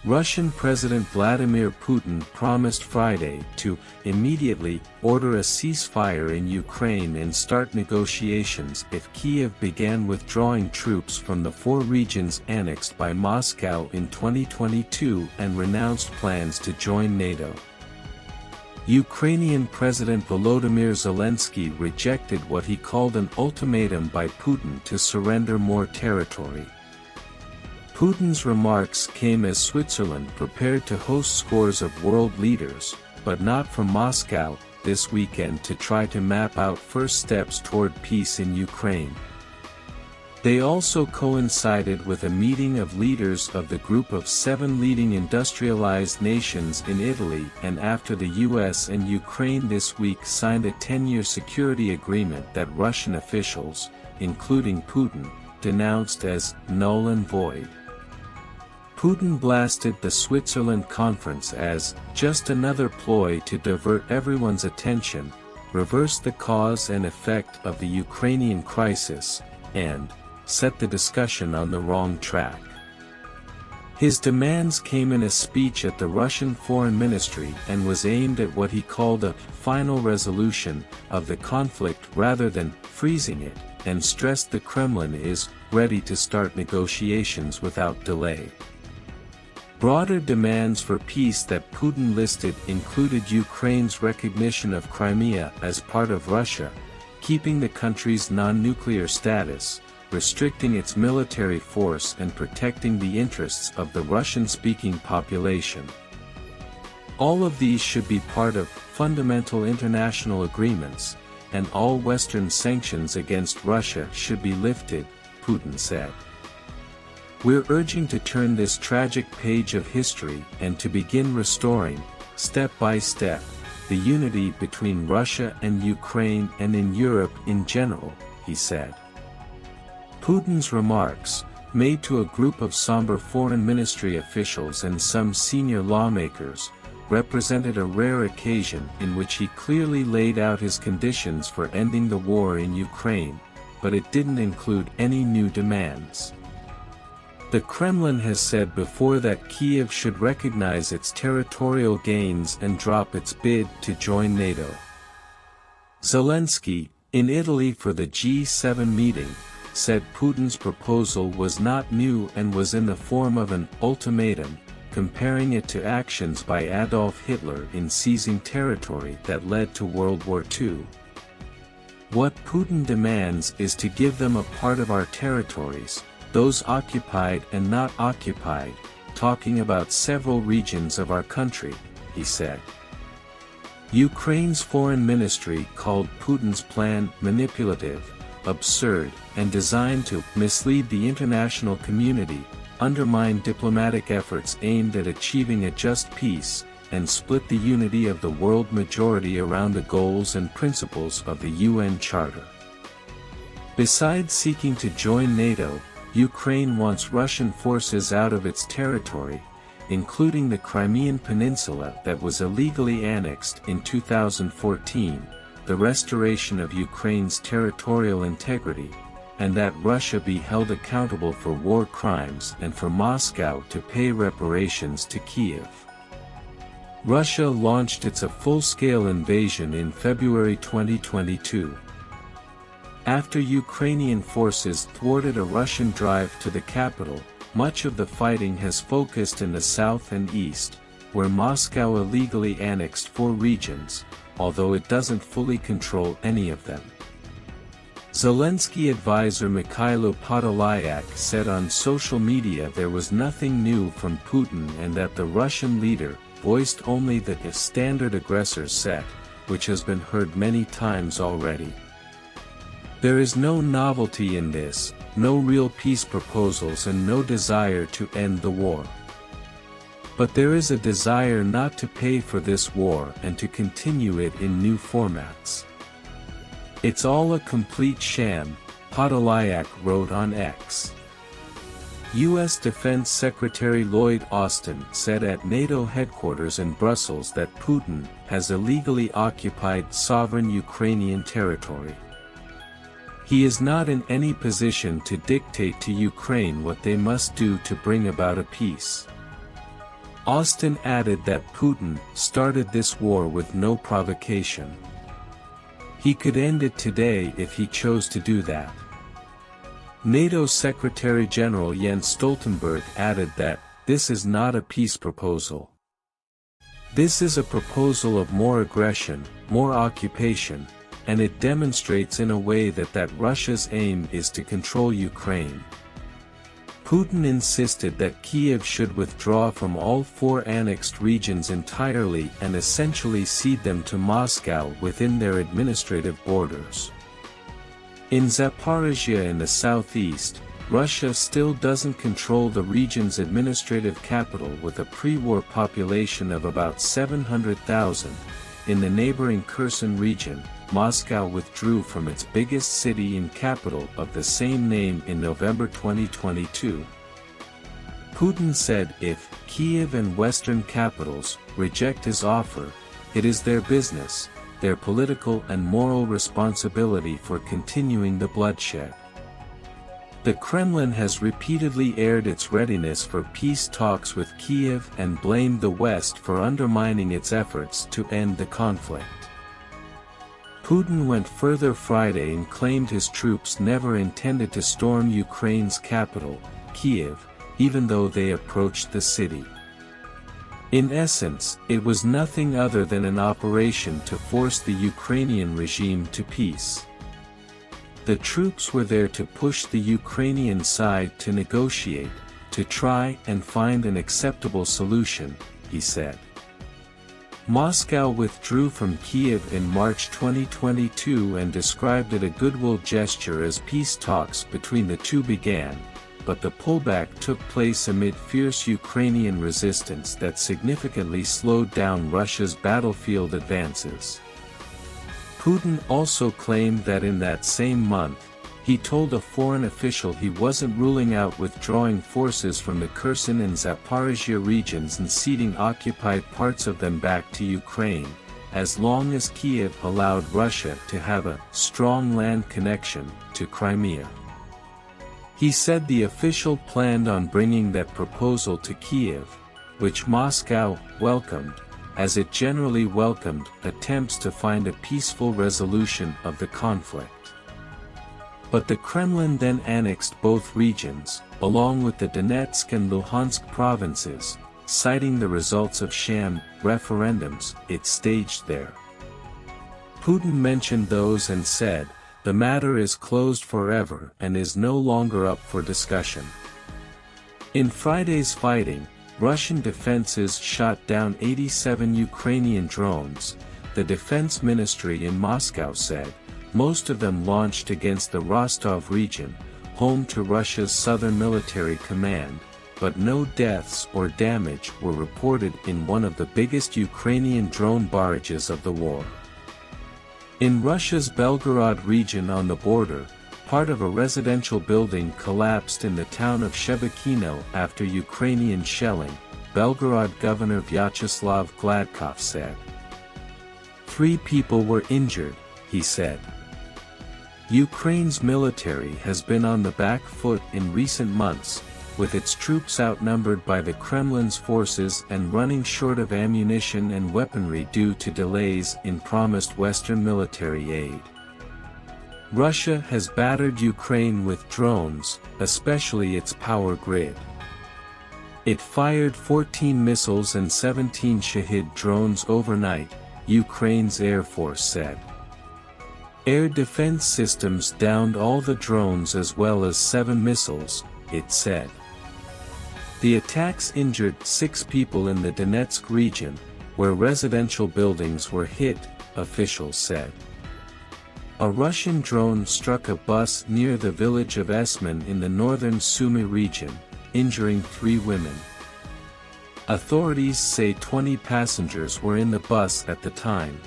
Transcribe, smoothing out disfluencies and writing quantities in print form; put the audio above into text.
Russian President Vladimir Putin promised Friday to immediately order a ceasefire in Ukraine and start negotiations if Kyiv began withdrawing troops from the 4 regions annexed by Moscow in 2022 and renounced plans to join NATO. Ukrainian President Volodymyr Zelenskyy rejected what he called an ultimatum by Putin to surrender more territory. Putin's remarks came as Switzerland prepared to host scores of world leaders, but not from Moscow, this weekend to try to map out first steps toward peace in Ukraine. They also coincided with a meeting of leaders of the group of 7 leading industrialized nations in Italy and after the US and Ukraine this week signed a 10-year security agreement that Russian officials, including Putin, denounced as null and void. Putin blasted the Switzerland conference as just another ploy to divert everyone's attention, reverse the cause and effect of the Ukrainian crisis, and set the discussion on the wrong track. His demands came in a speech at the Russian Foreign Ministry and was aimed at what he called a final resolution of the conflict rather than freezing it, and stressed the Kremlin is ready to start negotiations without delay. Broader demands for peace that Putin listed included Ukraine's recognition of Crimea as part of Russia, keeping the country's non-nuclear status, restricting its military force and protecting the interests of the Russian-speaking population. All of these should be part of fundamental international agreements, and all Western sanctions against Russia should be lifted, Putin said. We're urging to turn this tragic page of history and to begin restoring, step by step, the unity between Russia and Ukraine and in Europe in general, he said. Putin's remarks, made to a group of somber foreign ministry officials and some senior lawmakers, represented a rare occasion in which he clearly laid out his conditions for ending the war in Ukraine, but it didn't include any new demands. The Kremlin has said before that Kyiv should recognize its territorial gains and drop its bid to join NATO. Zelenskyy, in Italy for the G7 meeting, said Putin's proposal was not new and was in the form of an ultimatum, comparing it to actions by Adolf Hitler in seizing territory that led to World War II. What Putin demands is to give them a part of our territories, those occupied and not occupied, talking about several regions of our country, he said. Ukraine's foreign ministry called Putin's plan manipulative, absurd, and designed to mislead the international community, undermine diplomatic efforts aimed at achieving a just peace, and split the unity of the world majority around the goals and principles of the UN Charter. Besides seeking to join NATO, Ukraine wants Russian forces out of its territory, including the Crimean Peninsula that was illegally annexed in 2014, the restoration of Ukraine's territorial integrity, and that Russia be held accountable for war crimes and for Moscow to pay reparations to Kyiv. Russia launched its full-scale invasion in February 2022. After Ukrainian forces thwarted a Russian drive to the capital, much of the fighting has focused in the south and east, where Moscow illegally annexed 4 regions, although it doesn't fully control any of them. Zelenskyy advisor Mikhailo Podolyak said on social media there was nothing new from Putin and that the Russian leader voiced only the standard aggressor set, which has been heard many times already. There is no novelty in this, no real peace proposals and no desire to end the war. But there is a desire not to pay for this war and to continue it in new formats. It's all a complete sham, Podolyak wrote on X. U.S. Defense Secretary Lloyd Austin said at NATO headquarters in Brussels that Putin has illegally occupied sovereign Ukrainian territory. He is not in any position to dictate to Ukraine what they must do to bring about a peace. Austin added that Putin started this war with no provocation. He could end it today if he chose to do that. NATO Secretary-General Jens Stoltenberg added that, "This is not a peace proposal. This is a proposal of more aggression, more occupation, and it demonstrates in a way that Russia's aim is to control Ukraine." Putin insisted that Kyiv should withdraw from all 4 annexed regions entirely and essentially cede them to Moscow within their administrative borders. In Zaporizhia in the southeast, Russia still doesn't control the region's administrative capital with a pre-war population of about 700,000. In the neighboring Kherson region, Moscow withdrew from its biggest city and capital of the same name in November 2022. Putin said if Kyiv and Western capitals reject his offer, it is their business, their political and moral responsibility for continuing the bloodshed. The Kremlin has repeatedly aired its readiness for peace talks with Kyiv and blamed the West for undermining its efforts to end the conflict. Putin went further Friday and claimed his troops never intended to storm Ukraine's capital, Kyiv, even though they approached the city. In essence, it was nothing other than an operation to force the Ukrainian regime to peace. The troops were there to push the Ukrainian side to negotiate, to try and find an acceptable solution, he said. Moscow withdrew from Kyiv in March 2022 and described it a goodwill gesture as peace talks between the two began, but the pullback took place amid fierce Ukrainian resistance that significantly slowed down Russia's battlefield advances. Putin also claimed that in that same month, he told a foreign official he wasn't ruling out withdrawing forces from the Kherson and Zaporizhia regions and ceding occupied parts of them back to Ukraine, as long as Kyiv allowed Russia to have a strong land connection to Crimea. He said the official planned on bringing that proposal to Kyiv, which Moscow welcomed, as it generally welcomed attempts to find a peaceful resolution of the conflict. But the Kremlin then annexed both regions, along with the Donetsk and Luhansk provinces, citing the results of sham referendums it staged there. Putin mentioned those and said, "The matter is closed forever and is no longer up for discussion." In Friday's fighting, Russian defenses shot down 87 Ukrainian drones, the defense ministry in Moscow said, most of them launched against the Rostov region, home to Russia's southern military command, but no deaths or damage were reported in one of the biggest Ukrainian drone barrages of the war. In Russia's Belgorod region on the border, part of a residential building collapsed in the town of Shebekino after Ukrainian shelling, Belgorod Governor Vyacheslav Gladkov said. 3 people were injured, he said. Ukraine's military has been on the back foot in recent months, with its troops outnumbered by the Kremlin's forces and running short of ammunition and weaponry due to delays in promised Western military aid. Russia has battered Ukraine with drones, especially its power grid. It fired 14 missiles and 17 Shahid drones overnight, Ukraine's Air Force said. Air defense systems downed all the drones as well as 7 missiles, it said. The attacks injured 6 people in the Donetsk region, where residential buildings were hit, officials said. A Russian drone struck a bus near the village of Esmen in the northern Sumy region, injuring 3 women. Authorities say 20 passengers were in the bus at the time,